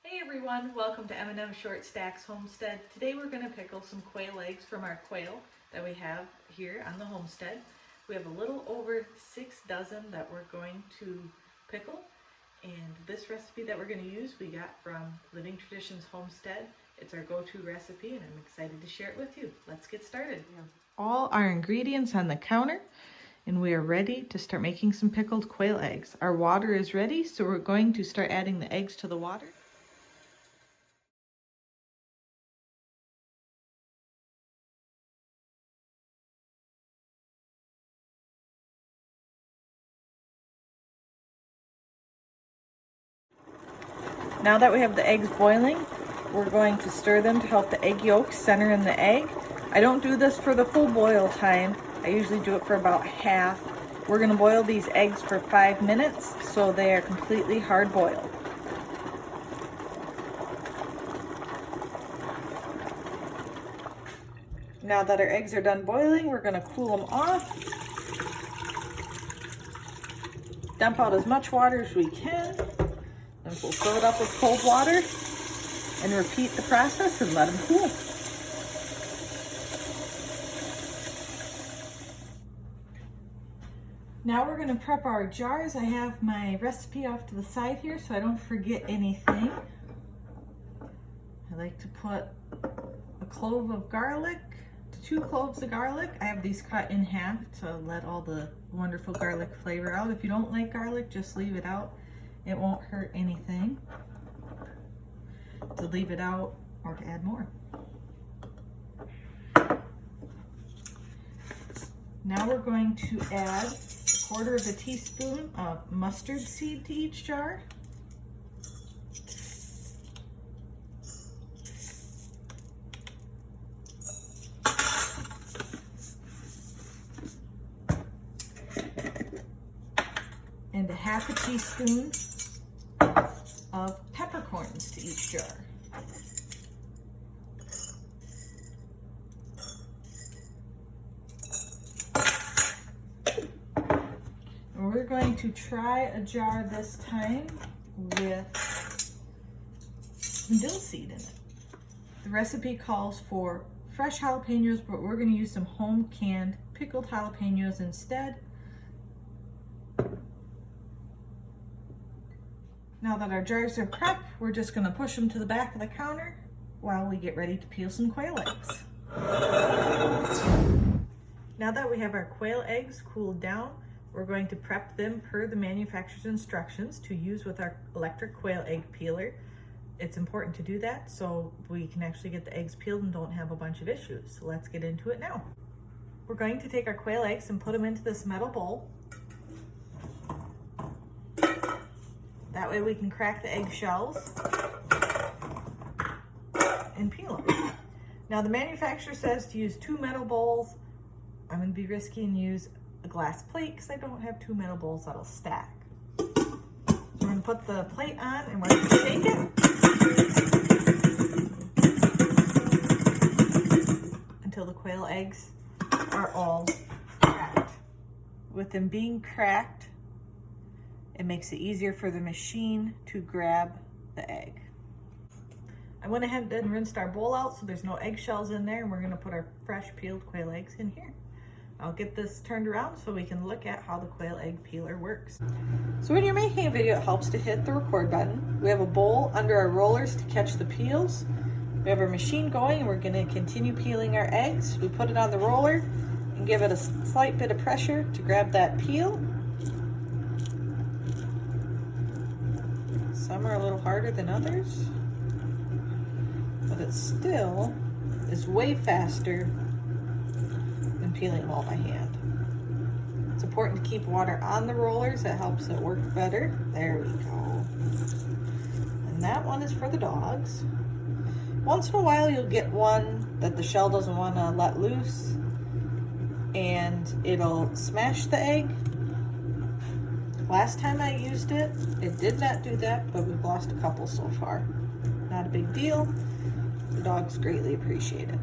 Hey everyone, welcome to M&M Short Stacks Homestead. Today we're going to pickle some quail eggs from our quail that we have here on the homestead. We have a little over 6 dozen that we're going to pickle, and this recipe that we're going to use we got from Living Traditions Homestead. It's our go-to recipe and I'm excited to share it with you. Let's get started. We have all our ingredients on the counter and we are ready to start making some pickled quail eggs. Our water is ready, so we're going to start adding the eggs to the water. Now that we have the eggs boiling, we're going to stir them to help the egg yolks center in the egg. I don't do this for the full boil time. I usually do it for about half. We're going to boil these eggs for 5 minutes so they are completely hard boiled. Now that our eggs are done boiling, we're going to cool them off. Dump out as much water as we can. Then we'll fill it up with cold water and repeat the process and let them cool. Now we're going to prep our jars. I have my recipe off to the side here so I don't forget anything. I like to put a clove of garlic to 2 cloves of garlic. I have these cut in half to let all the wonderful garlic flavor out. If you don't like garlic, just leave it out. It won't hurt anything to leave it out or to add more. Now we're going to add 1/4 teaspoon of mustard seed to each jar. And 1/2 teaspoon of peppercorns to each jar. And we're going to try a jar this time with some dill seed in it. The recipe calls for fresh jalapenos, but we're going to use some home canned pickled jalapenos instead. Now that our jars are prepped, we're just going to push them to the back of the counter while we get ready to peel some quail eggs. Now that we have our quail eggs cooled down, we're going to prep them per the manufacturer's instructions to use with our electric quail egg peeler. It's important to do that so we can actually get the eggs peeled and don't have a bunch of issues. So let's get into it now. We're going to take our quail eggs and put them into this metal bowl. That way we can crack the egg shells and peel them. Now the manufacturer says to use 2 metal bowls. I'm going to be risky and use a glass plate because I don't have 2 metal bowls that'll stack. We're going to put the plate on and we're going to shake it until the quail eggs are all cracked. With them being cracked, it makes it easier for the machine to grab the egg. I went ahead and rinsed our bowl out so there's no eggshells in there, and we're gonna put our fresh peeled quail eggs in here. I'll get this turned around so we can look at how the quail egg peeler works. So when you're making a video, it helps to hit the record button. We have a bowl under our rollers to catch the peels. We have our machine going and we're gonna continue peeling our eggs. We put it on the roller and give it a slight bit of pressure to grab that peel. Some are a little harder than others, but it still is way faster than peeling them all by hand. It's important to keep water on the rollers. That helps it work better. There we go. And that one is for the dogs. Once in a while you'll get one that the shell doesn't want to let loose and it'll smash the egg. Last time I used it, it did not do that, but we've lost a couple so far. Not a big deal. The dogs greatly appreciate it.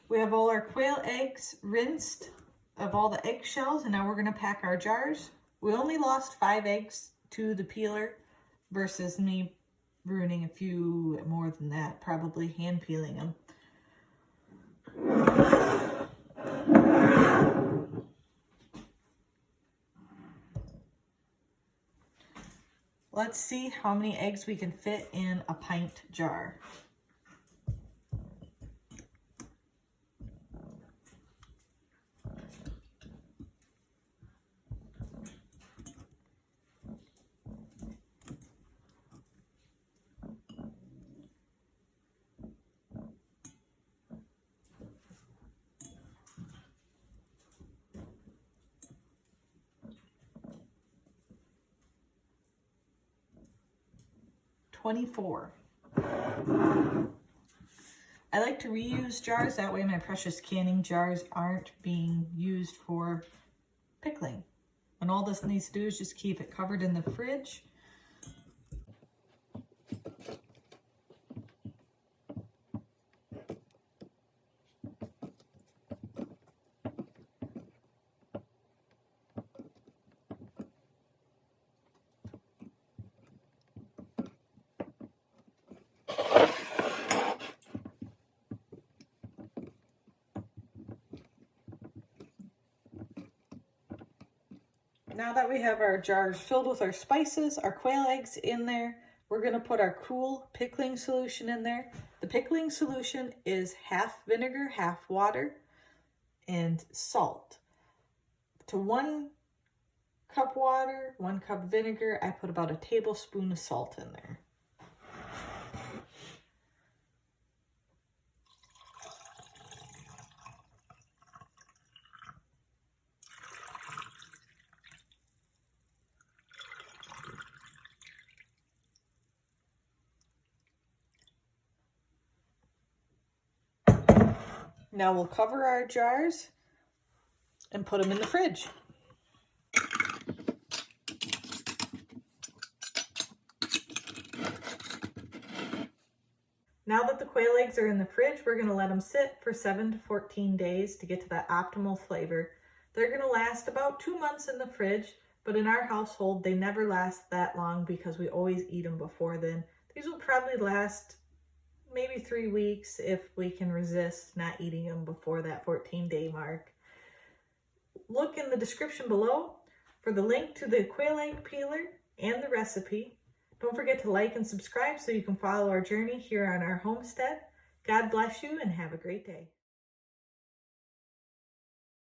We have all our quail eggs rinsed of all the eggshells, and now we're going to pack our jars. We only lost 5 eggs to the peeler versus me ruining a few more than that, probably hand peeling them. Let's see how many eggs we can fit in a pint jar. $24. I like to reuse jars, that way my precious canning jars aren't being used for pickling. And all this needs to do is just keep it covered in the fridge. Now that we have our jars filled with our spices, our quail eggs in there, we're going to put our cool pickling solution in there. The pickling solution is half vinegar, half water, and salt. To 1 cup water, 1 cup vinegar, I put about a tablespoon of salt in there. Now we'll cover our jars and put them in the fridge. Now that the quail eggs are in the fridge, we're going to let them sit for 7 to 14 days to get to that optimal flavor. They're going to last about 2 months in the fridge, but in our household, they never last that long because we always eat them before then. These will probably last maybe 3 weeks if we can resist not eating them before that 14-day mark. Look in the description below for the link to the quail egg peeler and the recipe. Don't forget to like and subscribe so you can follow our journey here on our homestead. God bless you and have a great day.